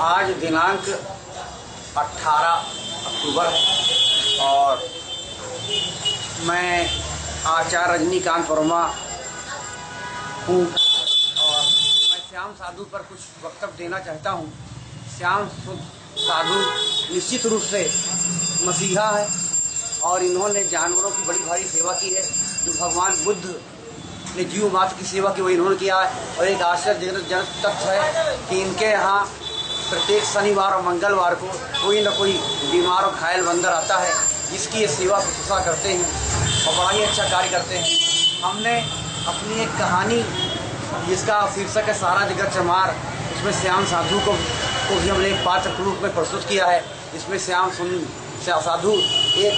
आज दिनांक 18 अक्टूबर है और मैं आचार्य रजनीकांत वर्मा हूँ और मैं श्याम साधु पर कुछ वक्तव्य देना चाहता हूँ। श्याम साधु निश्चित रूप से मसीहा है और इन्होंने जानवरों की बड़ी भारी सेवा की है। जो भगवान बुद्ध ने जीव मात्र की सेवा की वो इन्होंने किया है। और एक आश्चर्यजनक तथ्य है कि इनके यहाँ प्रत्येक शनिवार और मंगलवार को कोई न कोई बीमार और घायल बंदर आता है जिसकी ये सेवा प्रशंसा करते हैं और बड़ा ही अच्छा कार्य करते हैं। हमने अपनी एक कहानी जिसका शीर्षक है सारा जगत चमार, उसमें श्याम साधु को भी हमने एक पात्र के रूप में प्रस्तुत किया है। इसमें श्याम साधु एक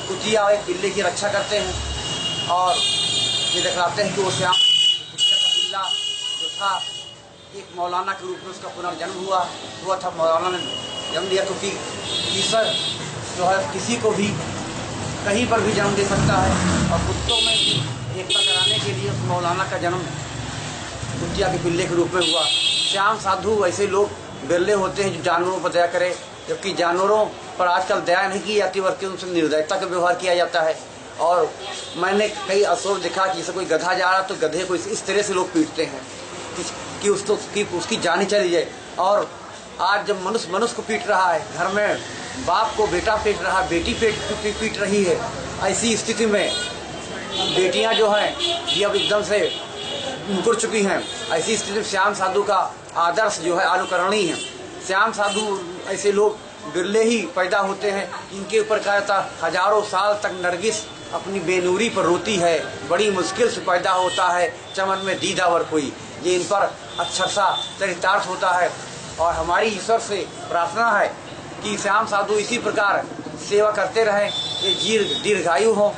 कुतिया और एक पिल्ले की रक्षा करते हैं और ये दिखलाते हैं कि वो श्याम कुतिया का पिल्ला जो था एक मौलाना के रूप में उसका पुनर्जन्म हुआ था। मौलाना ने जन्म दिया क्योंकि ईश्वर जो है किसी को भी कहीं पर भी जन्म दे सकता है और कुत्तों में भी एकता कराने के लिए उस मौलाना का जन्म कुतिया के पिल्ले के रूप में हुआ। श्याम साधु ऐसे लोग बिरले होते हैं जो जानवरों पर दया करे, जबकि जानवरों पर आजकल दया नहीं की जाती बल्कि उनसे निर्दयता का व्यवहार किया जाता है। और मैंने कई अवसर देखा कि जैसे कोई गधा जा रहा तो गधे को इस तरह से लोग पीटते हैं कि उसकी जान ही चली जाए। और आज जब मनुष्य को पीट रहा है, घर में बाप को बेटा पीट रहा है, बेटी पीट रही है, ऐसी स्थिति में बेटियां जो हैं ये अब एकदम से मुकर चुकी हैं। ऐसी स्थिति में श्याम साधु का आदर्श जो है अनुकरणीय है। श्याम साधु ऐसे लोग बिरले ही पैदा होते हैं इनके ऊपर कहा जाता हजारों साल तक नरगिस अपनी बेनूरी पर रोती है, बड़ी मुश्किल से पैदा होता है चमन में दीदावर कोई। ये इन पर अक्षरशा चरितार्थ होता है और हमारी ईश्वर से प्रार्थना है कि श्याम साधु इसी प्रकार सेवा करते रहें, ये दीर्घायु हो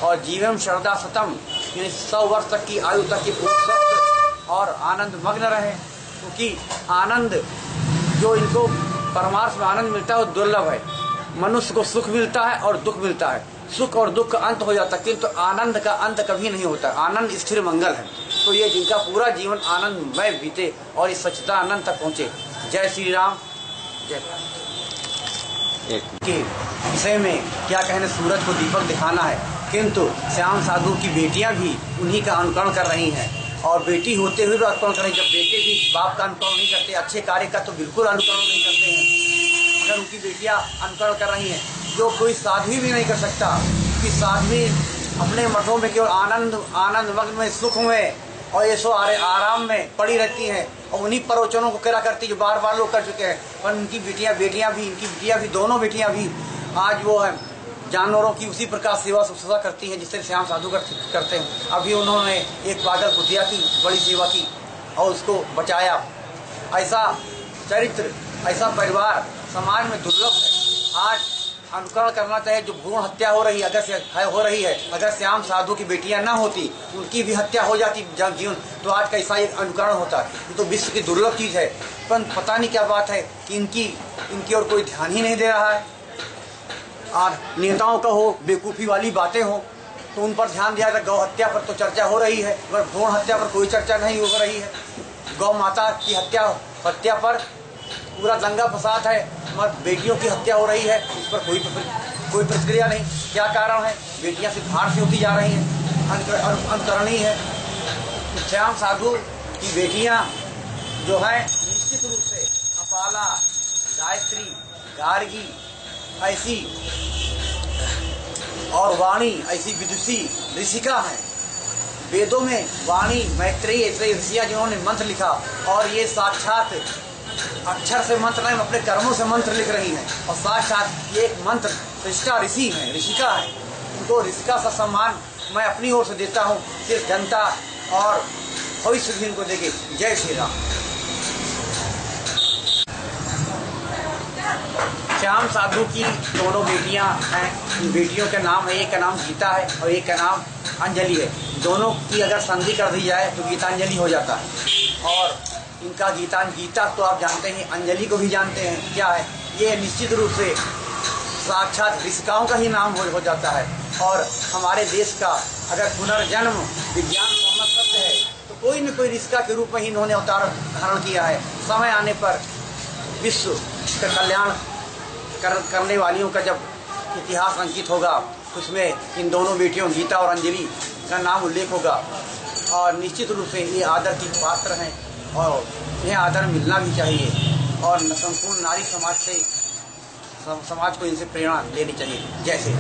और जीवम शरदा सतम, यानी 100 वर्ष तक की आयु तक की स्वस्थ और आनंद मग्न रहे। क्योंकि आनंद जो इनको परमार्थ में आनंद मिलता है वो दुर्लभ है। मनुष्य को सुख मिलता है और दुख मिलता है, सुख और दुख का अंत हो जाता है किंतु आनंद का अंत कभी नहीं होता। आनंद स्थिर मंगल है। तो ये जिनका पूरा जीवन आनंदमय बीते और इस सच्चिदा आनंद तक पहुँचे। जय श्री राम, जय के विषय में क्या कहने, सूरज को दीपक दिखाना है किंतु श्याम साधु की बेटियां भी उन्हीं का अनुकरण कर रही हैं और बेटी होते हुए भी अनुकरण कर रही। जब बेटे भी बाप का अनुकरण नहीं करते, अच्छे कार्य का तो बिल्कुल अनुकरण नहीं करते हैं। अगर उनकी बेटियां अनुकरण कर रही हैं जो कोई साध्वी भी नहीं कर सकता कि साध्वी अपने मठों में केवल आनंद मग्न में, सुख में और ये सो आराम में पड़ी रहती हैं और उन्हीं प्रवचनों को करा करती जो बार बार लोग कर चुके हैं। पर इनकी बेटियां भी दोनों बेटियां भी आज वो है जानवरों की उसी प्रकार सेवा शुश्रूषा करती हैं जिससे श्याम साधु करते हैं। अभी उन्होंने एक पागल कुतिया की बड़ी सेवा की और उसको बचाया। ऐसा चरित्र, ऐसा परिवार समाज में दुर्लभ है। आज अनुकरण करना चाहिए। जो भ्रूण हत्या हो रही है, अगर श्याम साधु की बेटियां ना होती, उनकी भी हत्या हो जाती जीवन, तो आज कैसा एक अनुकरण होता। ये तो विश्व की दुर्लभ चीज है। पर पता नहीं क्या बात है कि इनकी और कोई ध्यान ही नहीं दे रहा है। और नेताओं का हो बेवकूफ़ी वाली बातें हो तो उन पर ध्यान दिया जाए। गौ हत्या पर तो चर्चा हो रही है मगर भ्रूण हत्या पर कोई चर्चा नहीं हो रही है। गौ माता की हत्या पर पूरा दंगा फसाद है मगर बेटियों की हत्या हो रही है, उस पर कोई प्रतिक्रिया नहीं। क्या कारण है? बेटियां सिर्फ भार से होती जा रही हैं, अनुकरणीय है। श्याम साधु की बेटियां जो हैं निश्चित रूप से अपाला, गायत्री, गार्गी ऐसी और वाणी ऐसी विदुषी ऋषिका हैं। वेदों में वाणी, मैत्रेयी ऐसे ऋषियां जिन्होंने मंत्र लिखा और ये साक्षात अक्षर से मंत्र नहीं, अपने कर्मों से मंत्र लिख रही हैं और साक्षात ये एक मंत्र ऋषिका ऋषि हैं, ऋषिका है। उनको ऋषिका सा सम्मान मैं अपनी ओर से देता हूँ, सिर्फ जनता और भविष्य भी इनको देखे। जय श्री राम। श्याम साधु की दोनों बेटियां हैं। इन बेटियों के नाम है, एक का नाम गीता है और एक का नाम अंजलि है। दोनों की अगर संधि कर दी जाए तो गीतांजलि हो जाता है। और इनका गीता तो आप जानते हैं, अंजलि को भी जानते हैं क्या है। ये निश्चित रूप से साक्षात ऋषिकाओं का ही नाम हो जाता है। और हमारे देश का अगर पुनर्जन्म विज्ञान सम्मत सत्य है तो कोई न कोई ऋषिका के रूप में ही इन्होंने अवतार धारण किया है। समय आने पर विश्व का कल्याण करने वालियों का जब इतिहास अंकित होगा, उसमें इन दोनों बेटियों गीता और अंजलि का नाम उल्लेख होगा। और निश्चित रूप से ये आदर की पात्र हैं और इन्हें आदर मिलना भी चाहिए और संपूर्ण नारी समाज को इनसे प्रेरणा लेनी चाहिए। जैसे